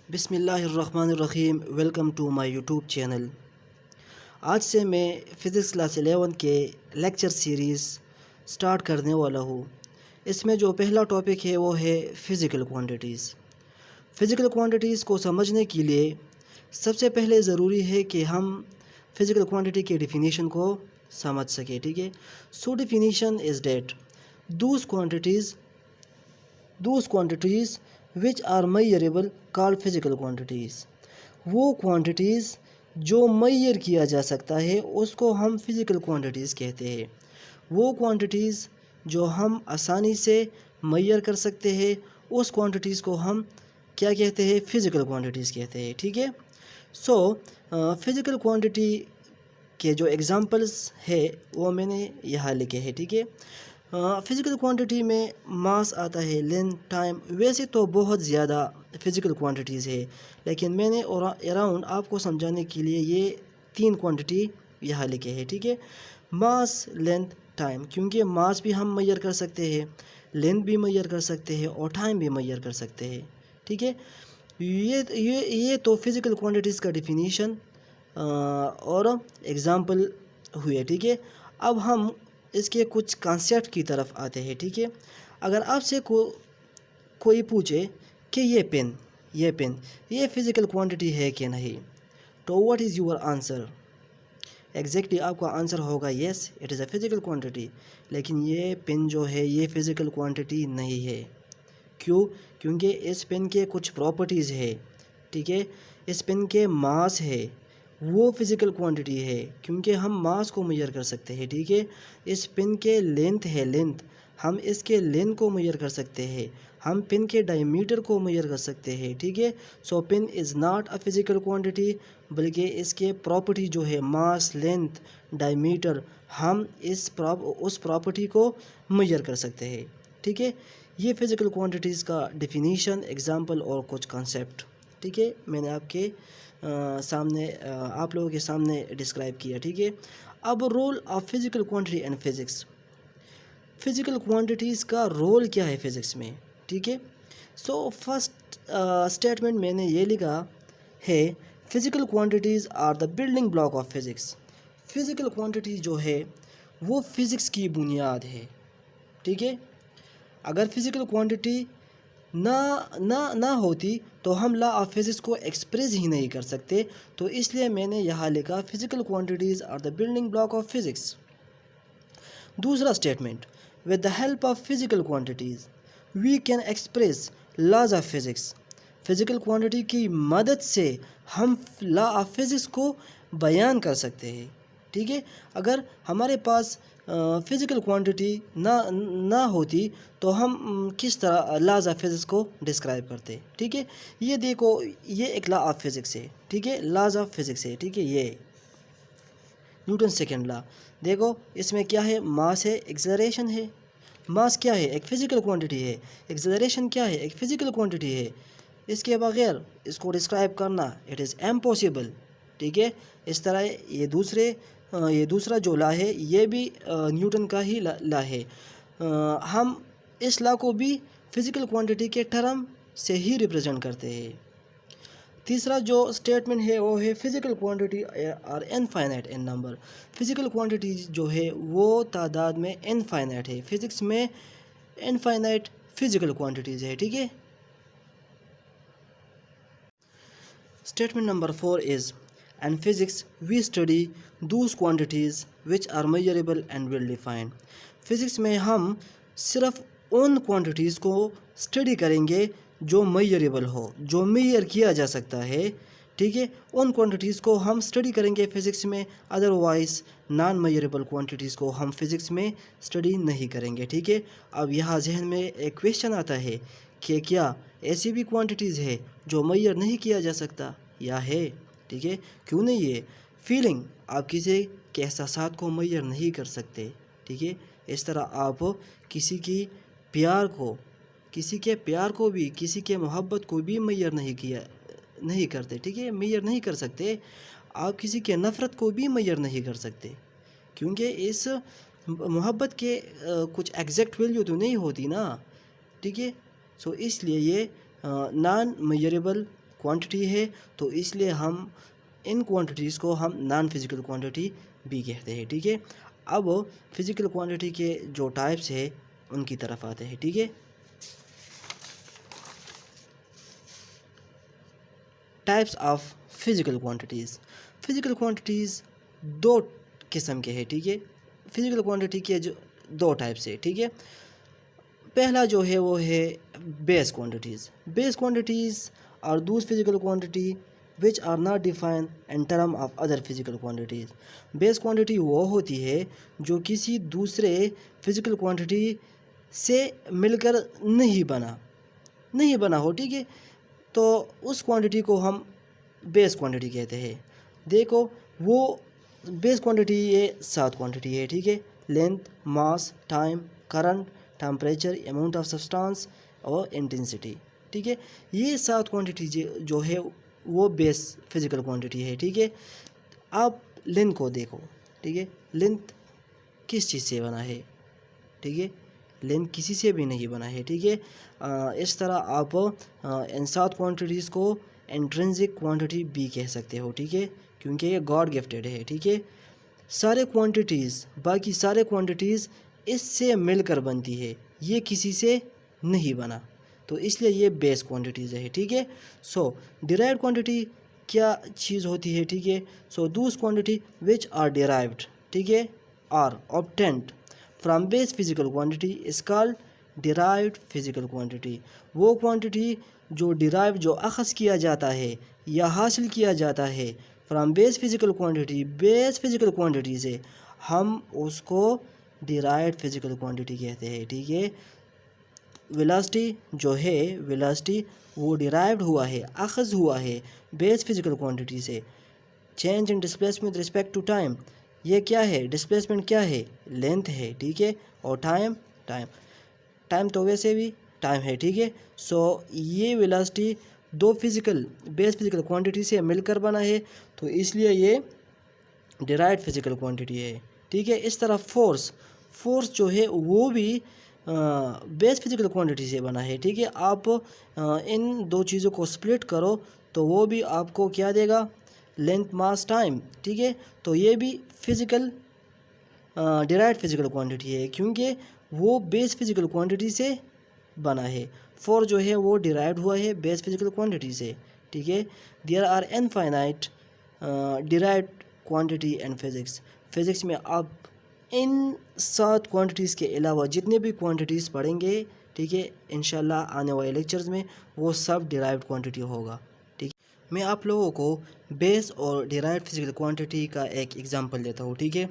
بسم اللہ الرحمن الرحیم، welcome to my YouTube channel. آج سے میں فزکس کلاس 11 کے لیکچر سیریز سٹارٹ کرنے والا ہوں۔ اس میں جو پہلا ٹاپک ہے وہ ہے فزیکل کوانٹیٹیز۔ فزیکل کوانٹیٹیز کو سمجھنے کے لیے سب سے پہلے ضروری ہے کہ ہم فزیکل کوانٹیٹی کے ڈیفینیشن کو سمجھ سکیں، ٹھیک ہے۔ So definition is that those quantities which are measurable called physical quantities۔ وہ کوانٹیٹیز جو میئر کیا جا سکتا ہے اس کو ہم فزیکل کوانٹیٹیز کہتے ہیں۔ وہ کوانٹیٹیز جو ہم آسانی سے میئر کر سکتے ہیں اس کوانٹیٹیز کو ہم کیا کہتے ہیں؟ فزیکل کوانٹیٹیز کہتے ہیں، ٹھیک ہے۔ سو فزیکل کوانٹیٹی کے جو ایگزامپلس ہے وہ میں نے یہاں لکھے ہیں، ٹھیک ہے۔ فزیکل کوانٹیٹی میں ماس آتا ہے، لینتھ، ٹائم۔ ویسے تو بہت زیادہ فزیکل کوانٹیٹیز ہے، لیکن میں نے اراؤنڈ آپ کو سمجھانے کے لیے یہ 3 کوانٹیٹی یہاں لکھے ہیں، ٹھیک ہے۔ ماس، لینتھ، ٹائم، کیونکہ ماس بھی ہم میئر کر سکتے ہیں، لینتھ بھی میئر کر سکتے ہیں اور ٹائم بھی میئر کر سکتے ہیں، ٹھیک ہے۔ یہ تو فزیکل کوانٹیٹیز کا ڈیفینیشن اور ایگزامپل ہوئے، ٹھیک ہے۔ اب ہم اس کے کچھ کانسیپٹ کی طرف آتے ہیں، ٹھیک ہے۔ اگر آپ سے کوئی پوچھے کہ یہ پین فزیکل کوانٹیٹی ہے کہ نہیں، تو what is your answer? Exactly آپ کا آنسر ہوگا yes it is a physical quantity, لیکن یہ پین جو ہے یہ فزیکل کوانٹیٹی نہیں ہے۔ کیوں؟ کیونکہ اس پین کے کچھ پراپرٹیز ہے، ٹھیک ہے۔ اس پین کے ماس ہے، وہ فزیکل کوانٹیٹی ہے کیونکہ ہم ماس کو میئر کر سکتے ہیں، ٹھیک ہے۔ اس پن کے لینتھ ہے، لینتھ ہم اس کے لینتھ کو میئر کر سکتے ہیں، ہم پن کے ڈائیمیٹر کو میئر کر سکتے ہیں، ٹھیک ہے۔ So pen is not a physical quantity, بلکہ اس کے پراپرٹی جو ہے ماس، لینتھ، ڈائیمیٹر، ہم اس پراپرٹی کو میئر کر سکتے ہیں، ٹھیک ہے۔ یہ فزیکل کوانٹیٹیز کا ڈیفینیشن، ایگزامپل اور کچھ کانسیپٹ، ٹھیک ہے، میں نے آپ لوگوں کے سامنے ڈسکرائب کیا، ٹھیک ہے۔ اب role of physical quantity and physics. Physical quantities کا رول کیا ہے فزکس میں، ٹھیک ہے۔ سو فرسٹ اسٹیٹمنٹ میں نے یہ لکھا ہے، physical quantities are the building block of physics. Physical quantity جو ہے وہ فزکس کی بنیاد ہے، ٹھیک ہے۔ اگر فزیکل کوانٹیٹی نہ ہوتی تو ہم لا آف فزکس کو ایکسپریس ہی نہیں کر سکتے، تو اس لیے میں نے یہاں لکھا physical quantities are the building block of physics. دوسرا statement, with the help of physical quantities we can express laws of physics. Physical quantity کی مدد سے ہم لا آف فزکس کو بیان کر سکتے ہیں، ٹھیک ہے۔ اگر ہمارے پاس فزیکل کوانٹیٹی نہ ہوتی تو ہم کس طرح لاز آف فزکس کو ڈسکرائب کرتے، ٹھیک ہے۔ یہ دیکھو، یہ ایک لا آف فزکس ہے، ٹھیک ہے، لاز آف فزکس ہے، ٹھیک ہے۔ یہ نیوٹن سیکنڈ لا، دیکھو اس میں کیا ہے؟ ماس ہے، ایکسلریشن ہے۔ ماس کیا ہے؟ ایک فزیکل کوانٹیٹی ہے۔ ایکسلریشن کیا ہے؟ ایک فزیکل کوانٹیٹی ہے۔ اس کے بغیر اس کو ڈسکرائب کرنا اٹ از امپاسبل، ٹھیک ہے۔ اس طرح یہ دوسرا جو لا ہے یہ بھی نیوٹن کا ہی لا ہے۔ ہم اس لا کو بھی فزیکل کوانٹیٹی کے ٹرم سے ہی ریپرزینٹ کرتے ہیں۔ تیسرا جو اسٹیٹمنٹ ہے وہ ہے physical quantity are infinite in number. Physical quantity جو ہے وہ تعداد میں انفائنائٹ ہے۔ فزکس میں انفائنائٹ فزیکل کوانٹیٹیز ہے، ٹھیک ہے۔ Statement number 4 is in physics we study those quantities which are measurable and well defined۔ Physics میں ہم صرف ان کوانٹیٹیز کو اسٹڈی کریں گے جو میئریبل ہو، جو میئر کیا جا سکتا ہے، ٹھیک ہے۔ ان کوانٹیٹیز کو ہم اسٹڈی کریں گے فزکس میں، ادروائز نان میئریبل کوانٹیٹیز کو ہم فزکس میں اسٹڈی نہیں کریں گے، ٹھیک ہے۔ اب یہاں ذہن میں ایک کویشچن آتا ہے کہ کیا ایسی بھی کوانٹیٹیز ہے جو میئر نہیں کیا جا سکتا، یا ہے؟ ٹھیک ہے، کیوں نہیں ہے؟ فیلنگ، آپ کسی کے احساسات کو میئر نہیں کر سکتے، ٹھیک ہے۔ اس طرح آپ کسی کے پیار کو بھی، کسی کے محبت کو بھی میئر نہیں کرتے، ٹھیک ہے، میئر نہیں کر سکتے۔ آپ کسی کے نفرت کو بھی میئر نہیں کر سکتے، کیونکہ اس محبت کے کچھ ایگزیکٹ ویلیو تو نہیں ہوتی نا، ٹھیک ہے۔ سو اس لیے یہ نان میئریبل کوانٹٹی ہے، تو اس لیے ہم ان کوانٹٹیز کو ہم نان فزیکل کوانٹٹی بھی کہتے ہیں، ٹھیک ہے۔ اب فزیکل کوانٹٹی کے جو ٹائپس ہے ان کی طرف آتے ہیں، ٹھیک ہے۔ Types of physical quantities. Physical quantities دو قسم کے ہیں، ٹھیک ہے۔ فزیکل کوانٹٹی کے جو دو ٹائپس ہے، ٹھیک ہے۔ پہلا جو ہے وہ ہے base quantities. Base quantities are those physical quantity which are not defined in term of other physical quantities۔ Base quantity وہ ہوتی ہے جو کسی دوسرے فزیکل کوانٹٹی سے مل کر نہیں بنا ہو، ٹھیک ہے، تو اس کوانٹٹی کو ہم بیس کوانٹٹی کہتے ہیں۔ دیکھو وہ بیس کوانٹٹی یہ 7 کوانٹٹی ہے، ٹھیک ہے۔ Length, mass, time, current, temperature, amount of substance اور انٹینسٹی، ٹھیک ہے۔ یہ 7 کوانٹٹی جو ہے وہ بیس فزیکل کوانٹٹی ہے، ٹھیک ہے۔ آپ لینتھ کو دیکھو، ٹھیک ہے۔ لینتھ کس چیز سے بنا ہے، ٹھیک ہے۔ لینتھ کسی سے بھی نہیں بنا ہے، ٹھیک ہے۔ اس طرح آپ ان 7 کوانٹٹیز کو انٹرنسک کوانٹٹی بھی کہہ سکتے ہو، ٹھیک ہے، کیونکہ یہ گاڈ گفٹیڈ ہے، ٹھیک ہے۔ باقی سارے کوانٹٹیز اس سے مل کر بنتی ہے، یہ کسی سے نہیں بنا، تو اس لیے یہ بیس کوانٹٹیز ہے، ٹھیک ہے۔ سو ڈیرائیوڈ کوانٹٹی کیا چیز ہوتی ہے، ٹھیک ہے۔ So those quantity which are derived, ٹھیک ہے، are obtained from base physical quantity is called derived physical quantity. وہ کوانٹٹی جو اخذ کیا جاتا ہے یا حاصل کیا جاتا ہے فرام بیس فزیکل کوانٹٹی سے، ہم اس کو ڈیرائیوڈ فزیکل کوانٹٹی کہتے ہیں، ٹھیک ہے۔ ویلاسٹی جو ہے، ویلاسٹی وہ ڈیرائیوڈ ہوا ہے، اخذ ہوا ہے بیس فزیکل کوانٹٹی سے۔ Change in displacement respect to time, یہ کیا ہے، ڈسپلیسمنٹ کیا ہے، لینتھ ہے، ٹھیک ہے۔ اور ٹائم تو ویسے بھی ٹائم ہے، ٹھیک ہے۔ سو یہ ویلاسٹی دو بیس فزیکل کوانٹٹی سے مل کر بنا ہے، تو اس لیے یہ ڈیرائیوڈ فزیکل کوانٹٹی ہے، ٹھیک ہے۔ اس طرح فورس جو ہے وہ بھی بیس فزیکل کوانٹٹی سے بنا ہے، ٹھیک ہے۔ آپ ان دو چیزوں کو سپلٹ کرو تو وہ بھی آپ کو کیا دے گا، لینتھ، ماس، ٹائم، ٹھیک ہے۔ تو یہ بھی ڈیرائیوڈ فزیکل کوانٹٹی ہے، کیونکہ وہ بیس فزیکل کوانٹٹی سے بنا ہے۔ فورس جو ہے وہ ڈیرائیوڈ ہوا ہے بیس فزیکل کوانٹٹی سے، ٹھیک ہے۔ There are infinite derived quantity and physics میں آپ ان 7 کوانٹٹیز کے علاوہ جتنے بھی کوانٹٹیز پڑھیں گے، ٹھیک ہے، انشاءاللہ آنے والے لیکچرز میں وہ سب ڈیرائیوڈ کوانٹٹی ہوگا، ٹھیک ہے۔ میں آپ لوگوں کو بیس اور ڈیرائیوڈ فزیکل کوانٹٹی کا ایک ایگزامپل دیتا ہوں، ٹھیک ہے۔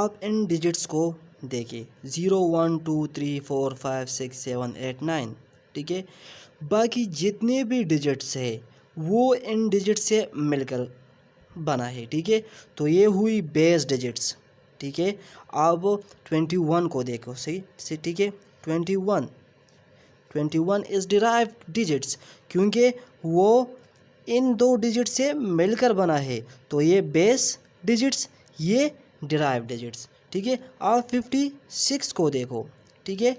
آپ ان ڈیجٹس کو دیکھیں، 0 1 2 3 4 5 6 7 8 9، ٹھیک ہے۔ باقی جتنے بھی ڈیجٹس ہیں وہ ان ڈیجٹس سے مل کر بنا ہے، ٹھیک ہے۔ تو یہ ہوئی بیس ڈیجٹس، ٹھیک ہے۔ اب 21 کو دیکھو، صحیح، ٹھیک ہے۔ 21 از ڈیرائیوڈ ڈیجٹس، کیونکہ وہ ان 2 ڈیجٹس سے مل کر بنا ہے، تو یہ بیس ڈیجٹس، یہ ڈیرائیوڈ ڈیجٹس، ٹھیک ہے۔ آپ 56 کو دیکھو، ٹھیک ہے،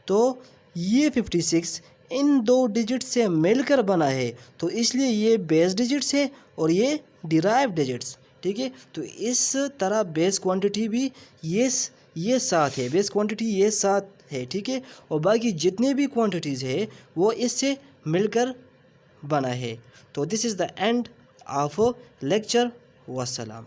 تو یہ 56 ان 2 ڈیجٹ سے مل کر بنا ہے، تو اس لیے یہ بیس ڈیجٹس ہے اور یہ ڈیرائیوڈ ڈیجٹس، ٹھیک ہے۔ تو اس طرح بیس کوانٹٹی بھی یہ 7 ہے، بیس کوانٹٹی یہ 7 ہے، ٹھیک ہے۔ اور باقی جتنے بھی کوانٹٹیز ہے وہ اس سے مل کر بنا ہے۔ تو دس از دا اینڈ آف لیکچر، والسلام۔